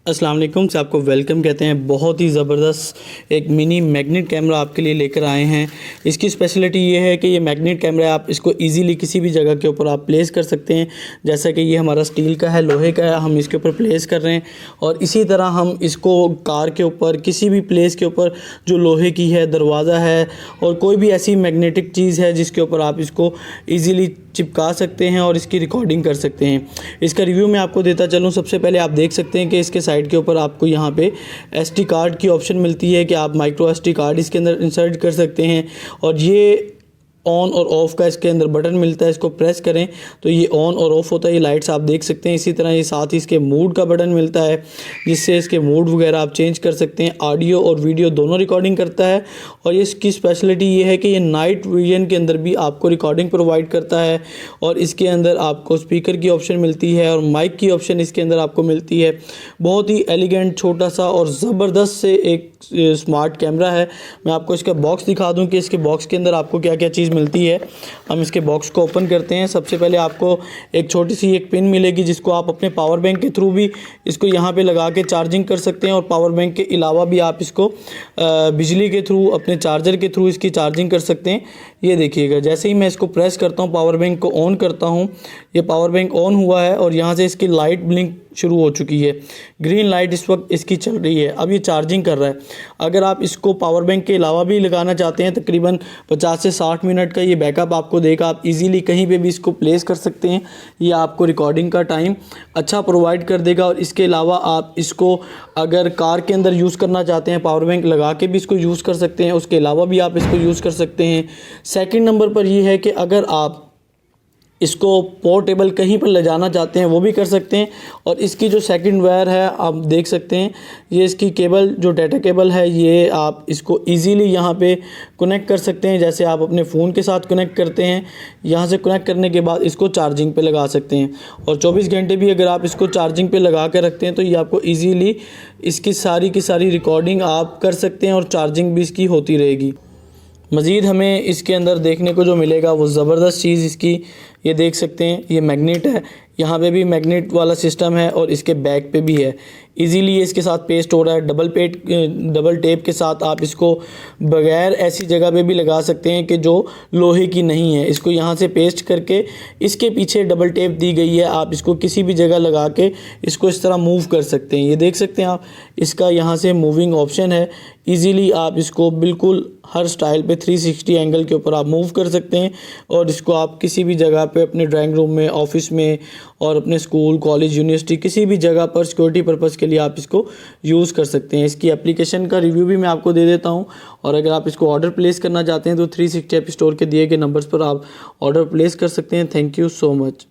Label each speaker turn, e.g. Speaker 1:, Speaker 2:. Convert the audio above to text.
Speaker 1: अस्सलाम वालेकुम से आपको वेलकम कहते हैं। बहुत ही ज़बरदस्त एक मिनी मैग्नेट कैमरा आपके लिए लेकर आए हैं। इसकी स्पेशलिटी ये है कि ये मैग्नेट कैमरा आप इसको इजीली किसी भी जगह के ऊपर आप प्लेस कर सकते हैं। जैसा कि ये हमारा स्टील का है, लोहे का है, हम इसके ऊपर प्लेस कर रहे हैं। और इसी तरह हम इसको कार के ऊपर, किसी भी प्लेस के ऊपर जो लोहे की है, दरवाज़ा है और कोई भी ऐसी मैग्नेटिक चीज़ है जिसके ऊपर आप इसको ईज़िली चिपका सकते हैं और इसकी रिकॉर्डिंग कर सकते हैं। इसका रिव्यू मैं आपको देता चलूँ। सबसे पहले आप देख सकते हैं कि इसके साइड के ऊपर आपको यहाँ पे एसडी कार्ड की ऑप्शन मिलती है कि आप माइक्रो एसडी कार्ड इसके अंदर इंसर्ट कर सकते हैं। और ये ऑन और ऑफ़ का इसके अंदर बटन मिलता है, इसको प्रेस करें तो ये ऑन और ऑफ़ होता है। ये लाइट्स आप देख सकते हैं। इसी तरह ये साथ ही इसके मूड का बटन मिलता है जिससे इसके मूड वगैरह आप चेंज कर सकते हैं। ऑडियो और वीडियो दोनों रिकॉर्डिंग करता है। और ये इसकी स्पेशलिटी ये है कि ये नाइट विजन के अंदर भी आपको रिकॉर्डिंग प्रोवाइड करता है। और इसके अंदर आपको स्पीकर की ऑप्शन मिलती है और माइक की ऑप्शन इसके अंदर आपको मिलती है। बहुत ही एलिगेंट, छोटा सा और ज़बरदस्त से एक स्मार्ट कैमरा है। मैं आपको इसका बॉक्स दिखा दूं कि इसके बॉक्स के अंदर आपको क्या क्या चीज़ मिलती है। हम इसके बॉक्स को ओपन करते हैं। सबसे पहले आपको एक छोटी सी एक पिन मिलेगी जिसको आप अपने पावर बैंक के थ्रू भी इसको यहाँ पे लगा के चार्जिंग कर सकते हैं। और पावर बैंक के अलावा भी आप इसको बिजली के थ्रू, अपने चार्जर के थ्रू इसकी चार्जिंग कर सकते हैं। ये देखिएगा, जैसे ही मैं इसको प्रेस करता हूँ, पावर बैंक को ऑन करता हूँ, ये पावर बैंक ऑन हुआ है और यहाँ से इसकी लाइट ब्लिंक शुरू हो चुकी है। ग्रीन लाइट इस वक्त इसकी चल रही है। अब ये चार्जिंग कर रहा है। अगर आप इसको पावर बैंक के अलावा भी लगाना चाहते हैं, तकरीबन 50 से 60 मिनट का ये बैकअप आपको देगा। आप इजीली कहीं पे भी इसको प्लेस कर सकते हैं। ये आपको रिकॉर्डिंग का टाइम अच्छा प्रोवाइड कर देगा। और इसके अलावा आप इसको अगर कार के अंदर यूज़ करना चाहते हैं, पावर बैंक लगा के भी इसको यूज़ कर सकते हैं। उसके अलावा भी आप इसको यूज़ कर सकते हैं। सेकंड नंबर पर ये है कि अगर आप इसको पोर्टेबल कहीं पर ले जाना चाहते हैं वो भी कर सकते हैं। और इसकी जो सेकंड वायर है आप देख सकते हैं, ये इसकी केबल जो डाटा केबल है, ये आप इसको इजीली यहाँ पे कनेक्ट कर सकते हैं। जैसे आप अपने फ़ोन के साथ कनेक्ट करते हैं, यहाँ से कनेक्ट करने के बाद इसको चार्जिंग पे लगा सकते हैं। और 24 घंटे भी अगर आप इसको चार्जिंग पे लगा कर रखते हैं तो ये आपको ईज़िली इसकी सारी की सारी रिकॉर्डिंग आप कर सकते हैं और चार्जिंग भी इसकी होती रहेगी। मज़ीद हमें इसके अंदर देखने को जो मिलेगा वो ज़बरदस्त चीज़ इसकी, ये देख सकते हैं, ये मैग्नेट है। यहाँ पे भी मैग्नेट वाला सिस्टम है और इसके बैक पे भी है। इजीली इसके साथ पेस्ट हो रहा है। डबल टेप के साथ आप इसको बगैर ऐसी जगह पे भी लगा सकते हैं कि जो लोहे की नहीं है। इसको यहाँ से पेस्ट करके इसके पीछे डबल टेप दी गई है। आप इसको किसी भी जगह लगा के इसको इस तरह मूव कर सकते हैं। ये देख सकते हैं आप, इसका यहाँ से मूविंग ऑप्शन है। ईज़िली आप इसको बिल्कुल हर स्टाइल पे 360 एंगल के ऊपर आप मूव कर सकते हैं। और इसको आप किसी भी जगह पे, अपने ड्राइंग रूम में, ऑफिस में और अपने स्कूल, कॉलेज, यूनिवर्सिटी, किसी भी जगह पर सिक्योरिटी पर्पज़ के लिए आप इसको यूज़ कर सकते हैं। इसकी एप्लीकेशन का रिव्यू भी मैं आपको दे देता हूं। और अगर आप इसको ऑर्डर प्लेस करना चाहते हैं तो 360 ऐप स्टोर के दिए गए नंबर्स पर आप ऑर्डर प्लेस कर सकते हैं। Thank you so much.